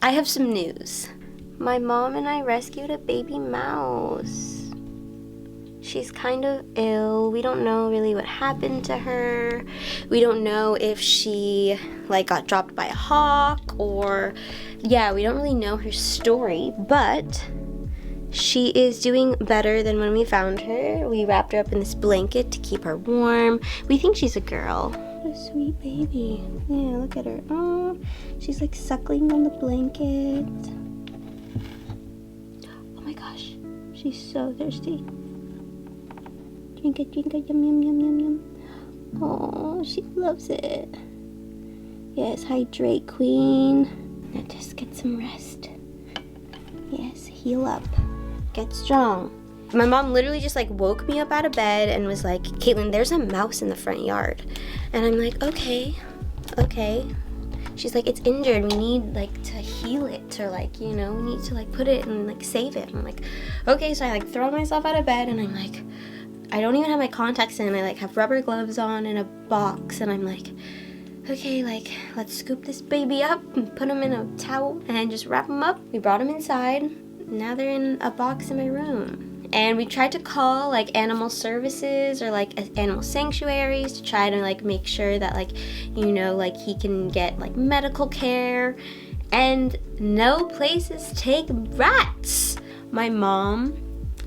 I have some news. My mom and I rescued a baby mouse. She's kind of ill. We don't know really what happened to her. We don't know if she like got dropped by a hawk or, yeah, we don't really know her story, but she is doing better than when we found her. We wrapped her up in this blanket to keep her warm. We think she's a girl. What a sweet baby. Yeah, look at her. Oh, she's like suckling on the blanket. Oh my gosh, she's so thirsty. Drink it, yum, yum, yum, yum, yum. Oh, she loves it. Yes, hydrate, queen. Now just get some rest. Yes, heal up. Get strong. My mom literally just like woke me up out of bed and was like, Caitlyn, there's a mouse in the front yard. And I'm like, okay. She's like, it's injured. We need like to heal it, or like, you know, we need to like put it and like save it. And I'm like, okay. So I like throw myself out of bed and I'm like, I don't even have my contacts in. I like have rubber gloves on in a box and I'm like, okay, like let's scoop this baby up and put him in a towel and just wrap him up. We brought him inside. Now they're in a box in my room. And we tried to call like animal services or like animal sanctuaries to try to like make sure that like, you know, like he can get like medical care, and no places take rats. My mom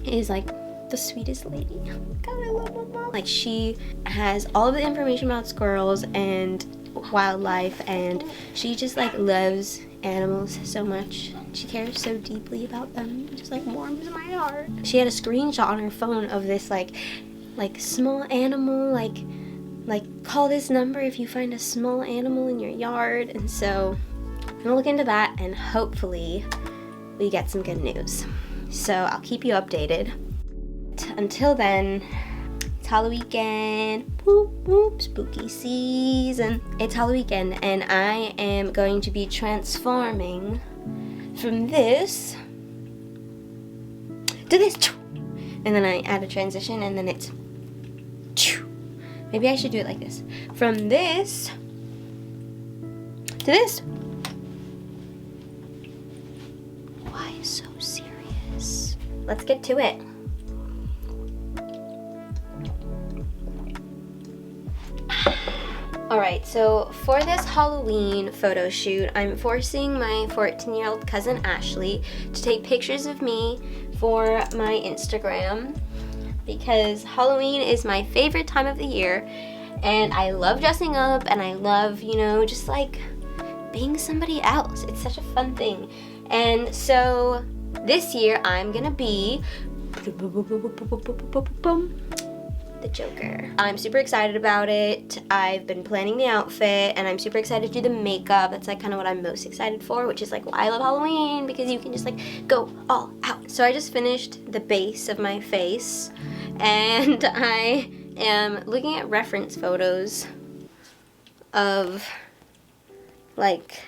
is like the sweetest lady. God, I love my mom. Like she has all of the information about squirrels and wildlife, and she just like loves animals so much. She cares so deeply about them. It just like warms my heart. She had a screenshot on her phone of this like small animal, like call this number if you find a small animal in your yard. And so I'm gonna look into that and hopefully we get some good news. So I'll keep you updated. Until then, it's Halloween weekend. Whoop whoop, spooky season. It's Halloween weekend and I am going to be transforming from this to this. And then I add a transition and then it's, maybe I should do it like this. From this to this. Why so serious? Let's get to it. Alright, so for this Halloween photo shoot, I'm forcing my 14-year-old cousin Ashley to take pictures of me for my Instagram because Halloween is my favorite time of the year and I love dressing up and I love, you know, just like being somebody else. It's such a fun thing. And so this year I'm gonna be the Joker. I'm super excited about it. I've been planning the outfit and I'm super excited to do the makeup. That's like kind of what I'm most excited for, which is like why I love Halloween, because you can just like go all out. So I just finished the base of my face and I am looking at reference photos of like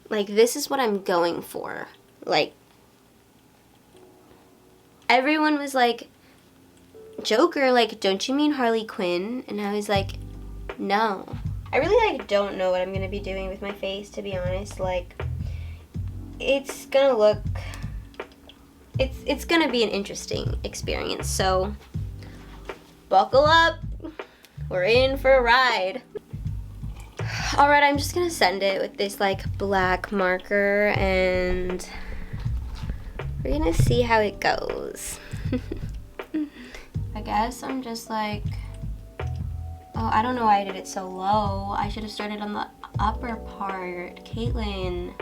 this is what I'm going for. Like everyone was like, Joker, like, don't you mean Harley Quinn? And I was like, no. I really like don't know what I'm gonna be doing with my face, to be honest. Like, it's gonna look, it's gonna be an interesting experience. So buckle up, we're in for a ride. All right, I'm just gonna send it with this like black marker and we're gonna see how it goes. I guess I'm just like, oh, I don't know why I did it so low. I should have started on the upper part. Caitlyn.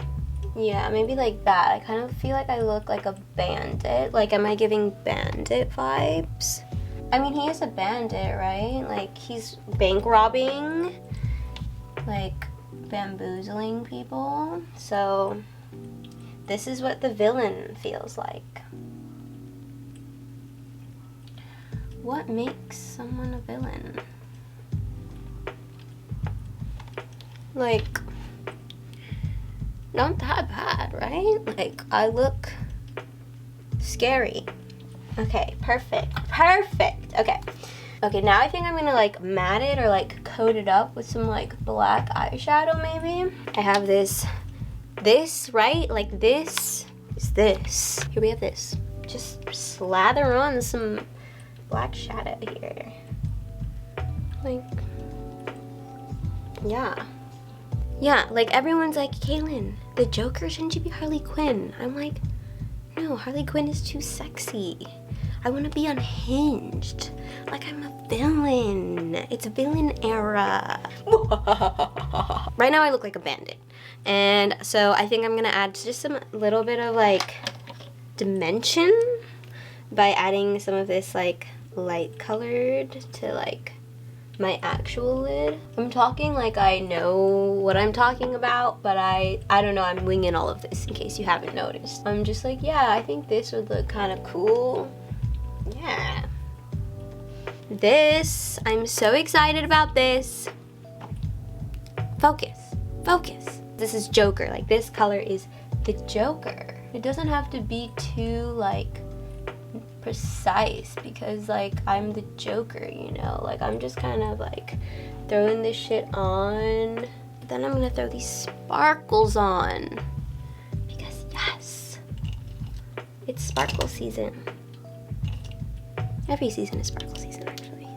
Yeah, maybe like that. I kind of feel like I look like a bandit. Like, am I giving bandit vibes? I mean, he is a bandit, right? Like, he's bank robbing, like bamboozling people. So this is what the villain feels like. What makes someone a villain? Like, not that bad, right? Like, I look scary. Okay, perfect. Okay, now I think I'm gonna like matte it or like coat it up with some like black eyeshadow maybe. I have this this, right? Like this is this. Here we have this. Just slather on some black shadow here. Like, yeah. Yeah, like everyone's like, Caitlyn, the Joker, shouldn't you be Harley Quinn? I'm like, no, Harley Quinn is too sexy. I want to be unhinged. Like I'm a villain. It's a villain era. Right now I look like a bandit. And so I think I'm gonna add just some little bit of like dimension by adding some of this like light colored to like my actual lid. I'm talking like I know what I'm talking about, but I don't know, I'm winging all of this in case you haven't noticed. I'm just like, yeah, I think this would look kind of cool. Yeah. This, I'm so excited about this. Focus, focus. This is Joker, like this color is the Joker. It doesn't have to be too like precise because like I'm the Joker, you know, like I'm just kind of like throwing this shit on. Then I'm gonna throw these sparkles on because yes, it's sparkle season. Every season is sparkle season actually.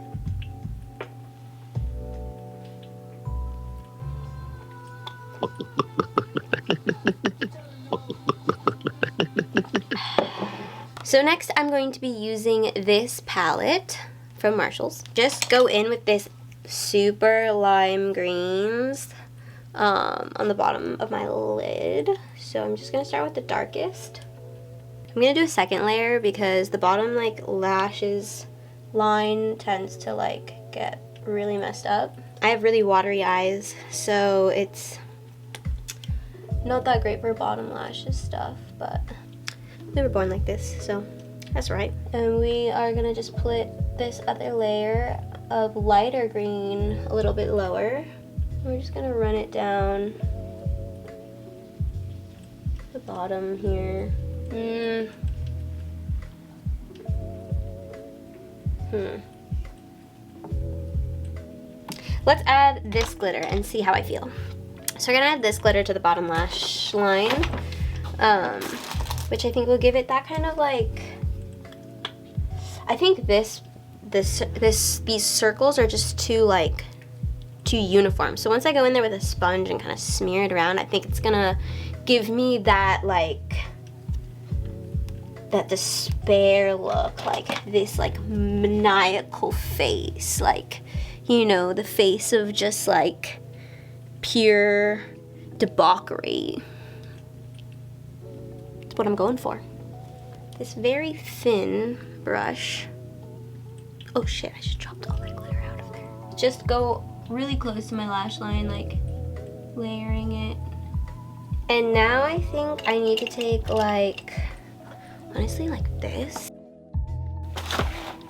So next I'm going to be using this palette from Marshall's. Just go in with this super lime greens on the bottom of my lid. So I'm just gonna start with the darkest. I'm gonna do a second layer because the bottom like lashes line tends to like get really messed up. I have really watery eyes, so it's not that great for bottom lashes stuff, but we were born like this, so that's right. And we are gonna just put this other layer of lighter green a little bit lower. We're just gonna run it down the bottom here. Let's add this glitter and see how I feel. So we're gonna add this glitter to the bottom lash line, which I think will give it that kind of like, I think these circles are just too uniform. So once I go in there with a sponge and kind of smear it around, I think it's gonna give me that like, that despair look, like this like maniacal face, like, you know, the face of just like pure debauchery. That's what I'm going for. This very thin brush. Oh shit, I just dropped all that glitter out of there. Just go really close to my lash line, like layering it. And now I think I need to take like, honestly, like this.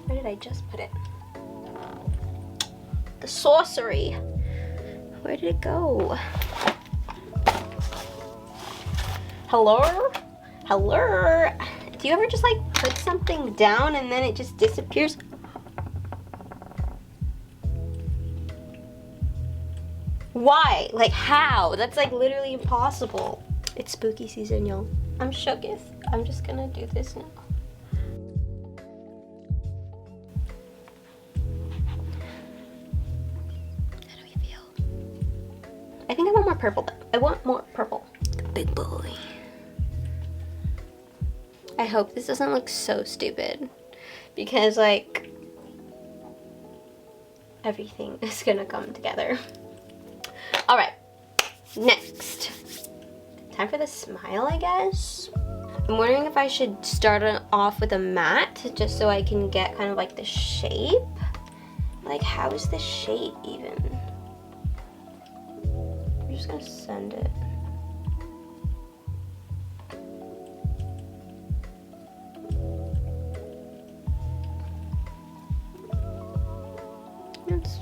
Where did I just put it? The sorcery. Where did it go? Hello? Hello? Do you ever just like put something down and then it just disappears? Why? Like how? That's like literally impossible. It's spooky season, y'all. I'm shooketh. I'm just gonna do this now. How do we feel? I think I want more purple though. I want more purple. The big boy. I hope this doesn't look so stupid because like everything is gonna come together. All right, next. Time for the smile, I guess. I'm wondering if I should start off with a matte just so I can get kind of like the shape. Like, how is the shape even? I'm just gonna send it. That's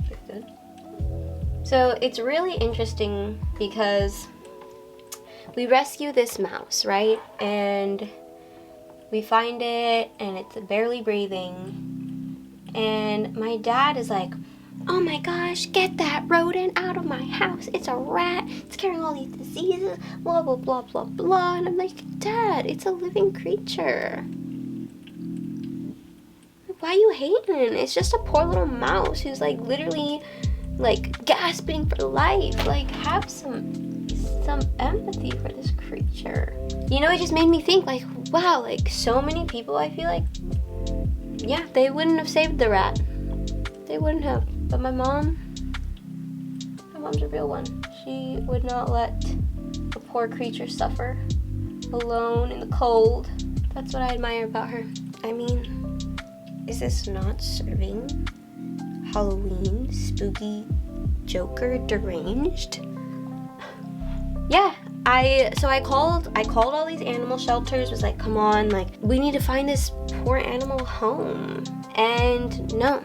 pretty good. So it's really interesting because we rescue this mouse, right? And we find it and it's barely breathing. And my dad is like, oh my gosh, get that rodent out of my house. It's a rat. It's carrying all these diseases, blah, blah, blah, blah, blah. And I'm like, Dad, it's a living creature. Why are you hating? It's just a poor little mouse who's like literally like gasping for life. Like, have some empathy for this creature. You know, it just made me think like, wow, like so many people, I feel like, yeah, they wouldn't have saved the rat. They wouldn't have. But my mom's a real one. She would not let a poor creature suffer alone in the cold. That's what I admire about her. I mean, is this not serving Halloween, spooky, Joker, deranged? Yeah, I called all these animal shelters, was like, come on, like, we need to find this poor animal a home. And no,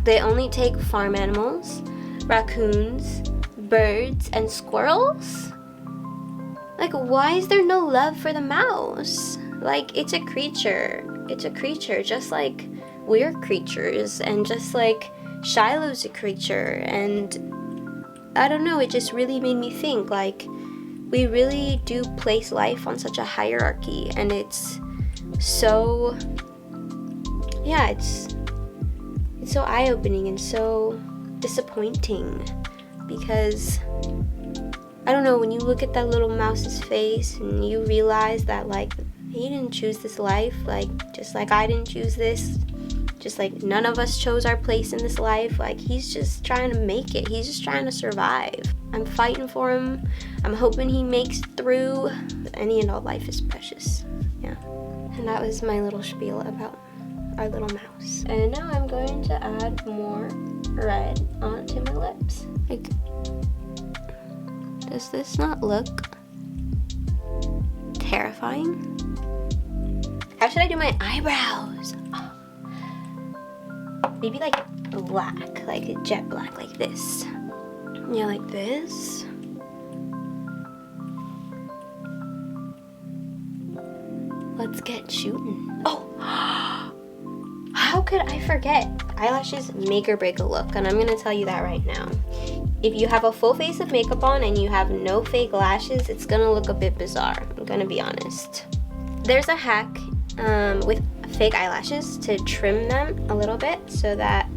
they only take farm animals, raccoons, birds, and squirrels. Like, why is there no love for the mouse? Like, it's a creature. It's a creature, just like we're creatures, and just like Shiloh's a creature. And I don't know, it just really made me think, like, we really do place life on such a hierarchy, and it's so, yeah, it's so eye-opening and so disappointing, because I don't know, when you look at that little mouse's face and you realize that, like, he didn't choose this life, like, just like I didn't choose this, just like none of us chose our place in this life. Like, he's just trying to make it. He's just trying to survive. I'm fighting for him. I'm hoping he makes through. Any and all life is precious. Yeah. And that was my little spiel about our little mouse. And now I'm going to add more red onto my lips. Like, does this not look terrifying? How should I do my eyebrows? Oh. Maybe like black, like a jet black, like this. Yeah, like this. Let's get shooting. Oh, how could I forget? Eyelashes make or break a look, and I'm gonna tell you that right now. If you have a full face of makeup on and you have no fake lashes, it's gonna look a bit bizarre, I'm gonna be honest. There's a hack with fake eyelashes to trim them a little bit so that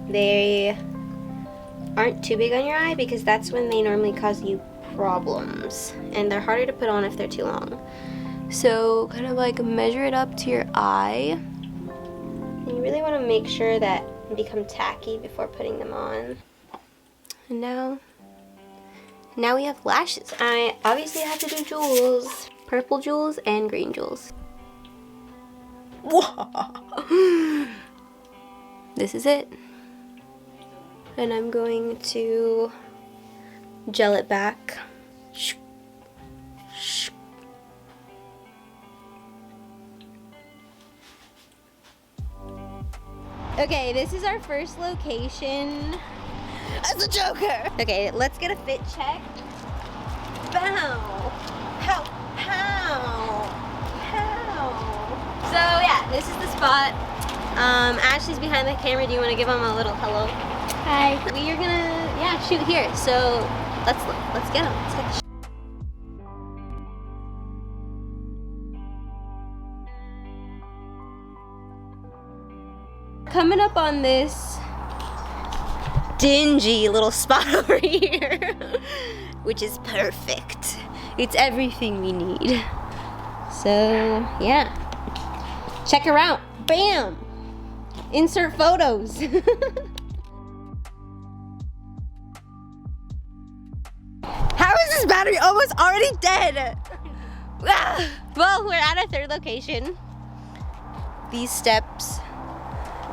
they aren't too big on your eye, because that's when they normally cause you problems, and they're harder to put on if they're too long. So kind of like measure it up to your eye, and you really want to make sure that they become tacky before putting them on. And now we have lashes. I obviously have to do jewels, purple jewels and green jewels. This is it. And I'm going to gel it back. Okay, this is our first location as a Joker. Okay, let's get a fit check. Bow. Pow. Pow. Pow. So yeah, this is the spot. Ashley's behind the camera. Do you want to give him a little hello? Hi. We are gonna, shoot here. So let's get him. Let's get the coming up on this dingy little spot over here, which is perfect. It's everything we need. So yeah, check her out. Bam! Insert photos. How is this battery almost already dead? Well, we're at a third location. These steps,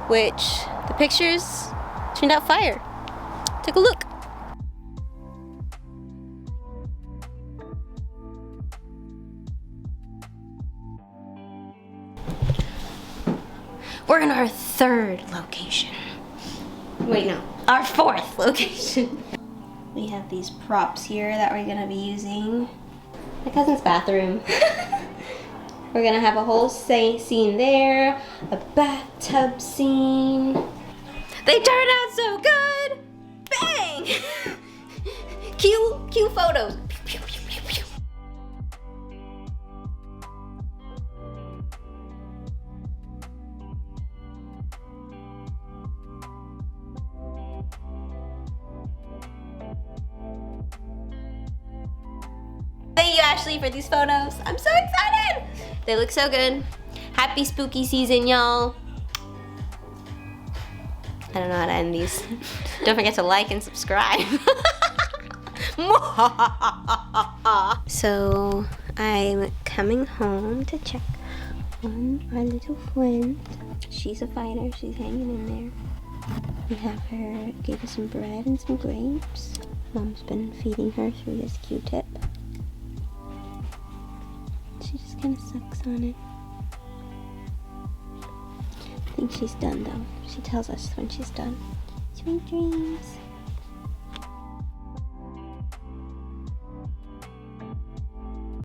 which the pictures turned out fire. Take a look. We're in our third location. Wait, no, our fourth location. We have these props here that we're gonna be using. My cousin's bathroom. We're gonna have a whole scene there, a bathtub scene. They turned out so good! Bang! Cue photos. Thank you, Ashley, for these photos. I'm so excited! They look so good. Happy spooky season, y'all. I don't know how to end these. Don't forget to like and subscribe. So, I'm coming home to check on our little friend. She's a fighter. She's hanging in there. We have her, gave her some bread and some grapes. Mom's been feeding her through this Q-tip. She just kind of sucks on it. I think she's done though. She tells us when she's done. Sweet dreams.